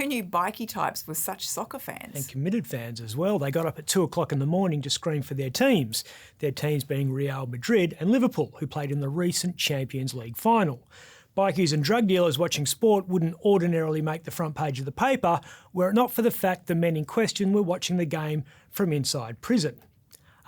Who knew bikie types were such soccer fans? And committed fans as well. They got up at 2 o'clock in the morning to scream for their teams being Real Madrid and Liverpool, who played in the recent Champions League final. Bikies and drug dealers watching sport wouldn't ordinarily make the front page of the paper were it not for the fact the men in question were watching the game from inside prison.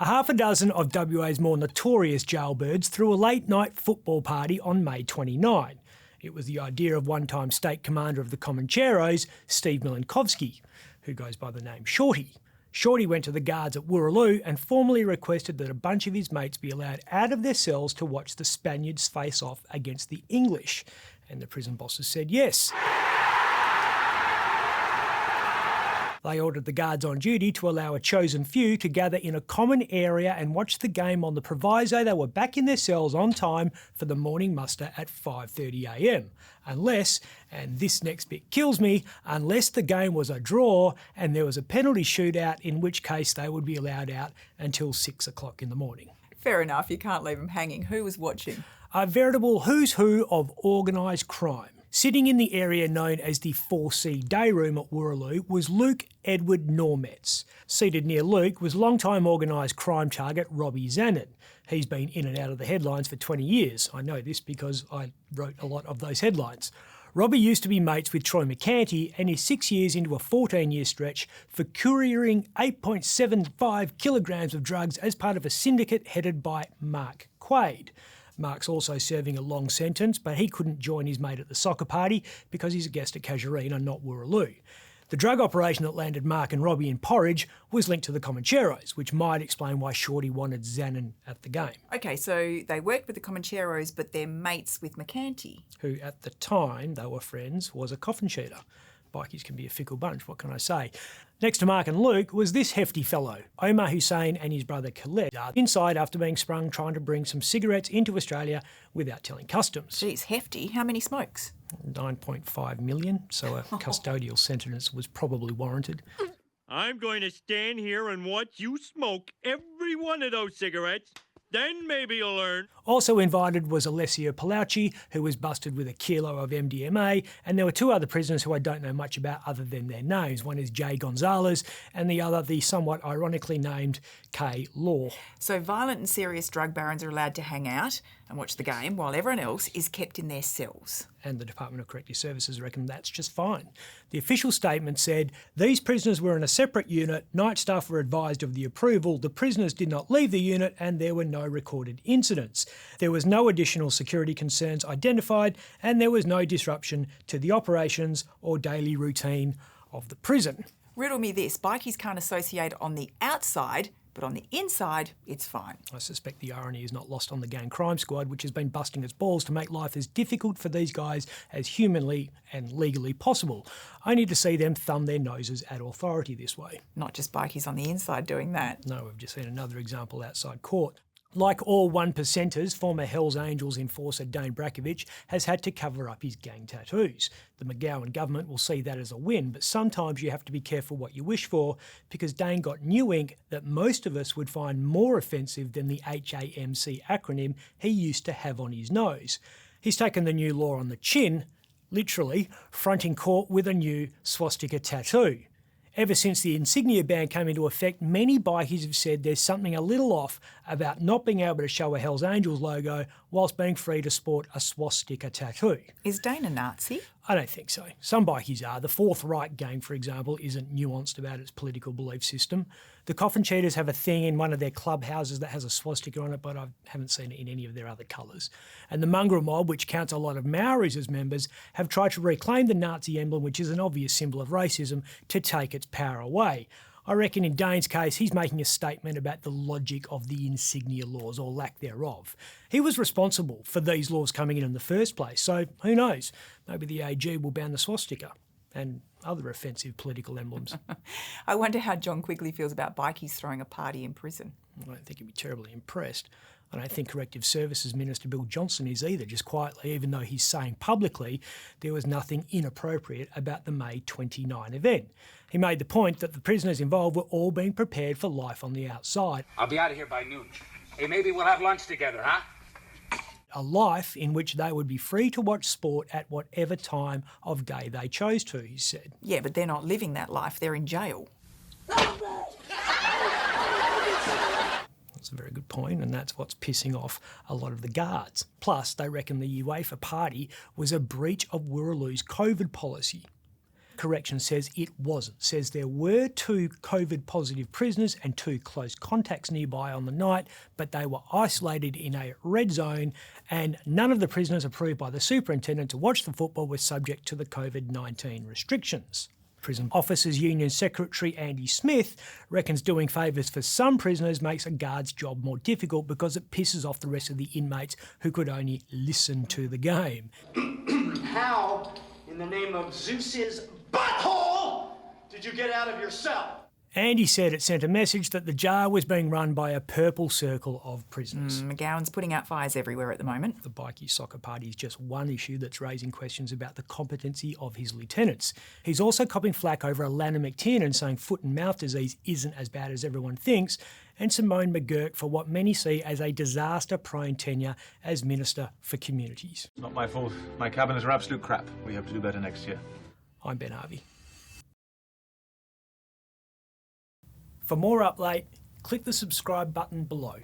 A half a dozen of WA's more notorious jailbirds threw a late-night football party on May 29. It was the idea of one-time state commander of the Comancheros, Steve Milankovsky, who goes by the name Shorty. Shorty went to the guards at Wooroloo and formally requested that a bunch of his mates be allowed out of their cells to watch the Spaniards face off against the English. And the prison bosses said yes. They ordered the guards on duty to allow a chosen few to gather in a common area and watch the game on the proviso they were back in their cells on time for the morning muster at 5:30am. Unless, and this next bit kills me, unless the game was a draw and there was a penalty shootout, in which case they would be allowed out until 6 o'clock in the morning. Fair enough, you can't leave them hanging. Who was watching? A veritable who's who of organised crime. Sitting in the area known as the 4C Day Room at Wooroloo was Luke Edward Normetz. Seated near Luke was long-time organised crime target Robbie Zanin. He's been in and out of the headlines for 20 years. I know this because I wrote a lot of those headlines. Robbie used to be mates with Troy McCanty and is 6 years into a 14-year stretch for couriering 8.75 kilograms of drugs as part of a syndicate headed by Mark Quaid. Mark's also serving a long sentence, but he couldn't join his mate at the soccer party because he's a guest at Casuarina, not Wooroloo. The drug operation that landed Mark and Robbie in Porridge was linked to the Comancheros, which might explain why Shorty wanted Zanin at the game. Okay, so they worked with the Comancheros, but they're mates with McCanty. Who, at the time they were friends, was a coffin cheater. Bikies can be a fickle bunch, what can I say? Next to Mark and Luke was this hefty fellow. Omar Hussein and his brother Khaled are inside after being sprung trying to bring some cigarettes into Australia without telling customs. Geez, hefty. How many smokes? 9.5 million, so a custodial sentence was probably warranted. I'm going to stand here and watch you smoke every one of those cigarettes. Then maybe you'll learn. Also invited was Alessio Palaucci, who was busted with a kilo of MDMA, and there were two other prisoners who I don't know much about other than their names. One is Jay Gonzalez, and the other the somewhat ironically named Kay Law. So violent and serious drug barons are allowed to hang out and watch the game while everyone else is kept in their cells. And the Department of Corrective Services reckon that's just fine. The official statement said, these prisoners were in a separate unit, night staff were advised of the approval, the prisoners did not leave the unit, and there were no recorded incidents. There was no additional security concerns identified, and there was no disruption to the operations or daily routine of the prison. Riddle me this, bikies can't associate on the outside, but on the inside, it's fine. I suspect the irony is not lost on the gang crime squad, which has been busting its balls to make life as difficult for these guys as humanly and legally possible, only to see them thumb their noses at authority this way. Not just bikies on the inside doing that. No, we've just seen another example outside court. Like all one percenters, former Hells Angels enforcer Dayne Brajkovich has had to cover up his gang tattoos. The McGowan government will see that as a win, but sometimes you have to be careful what you wish for, because Dayne got new ink that most of us would find more offensive than the HAMC acronym he used to have on his nose. He's taken the new law on the chin, literally, fronting court with a new swastika tattoo. Ever since the insignia ban came into effect, many bikies have said there's something a little off about not being able to show a Hells Angels logo whilst being free to sport a swastika tattoo. Is Dayne a Nazi? I don't think so. Some bikies are. The Fourth Reich gang, for example, isn't nuanced about its political belief system. The Coffin Cheaters have a thing in one of their clubhouses that has a swastika on it, but I haven't seen it in any of their other colours. And the Mongrel Mob, which counts a lot of Maoris as members, have tried to reclaim the Nazi emblem, which is an obvious symbol of racism, to take its power away. I reckon in Dayne's case, he's making a statement about the logic of the insignia laws, or lack thereof. He was responsible for these laws coming in the first place, so who knows? Maybe the AG will ban the swastika and other offensive political emblems. I wonder how John Quigley feels about bikies throwing a party in prison. I don't think he'd be terribly impressed. I don't think Corrective Services Minister Bill Johnson is either, just quietly, even though he's saying publicly there was nothing inappropriate about the May 29 event. He made the point that the prisoners involved were all being prepared for life on the outside. I'll be out of here by noon. Hey, maybe we'll have lunch together, huh? a life in which they would be free to watch sport at whatever time of day they chose to, he said. Yeah, but they're not living that life, they're in jail. That's a very good point, and that's what's pissing off a lot of the guards. Plus, they reckon the UEFA party was a breach of Wooroloo's COVID policy. Corrections says it wasn't. Says there were 2 COVID-positive prisoners and 2 close contacts nearby on the night, but they were isolated in a red zone, and none of the prisoners approved by the superintendent to watch the football were subject to the COVID-19 restrictions. Prison Officers Union Secretary Andy Smith reckons doing favours for some prisoners makes a guard's job more difficult because it pisses off the rest of the inmates who could only listen to the game. How, in the name of Zeus's butthole, did you get out of your cell? Andy said it sent a message that the jail was being run by a purple circle of prisoners. McGowan's putting out fires everywhere at the moment. The Bikies soccer party is just one issue that's raising questions about the competency of his lieutenants. He's also copping flack over Alana McTiernan saying foot and mouth disease isn't as bad as everyone thinks, and Simone McGurk for what many see as a disaster-prone tenure as Minister for Communities. It's not my fault. My cabinets are absolute crap. We hope to do better next year. I'm Ben Harvey. For more update, click the subscribe button below.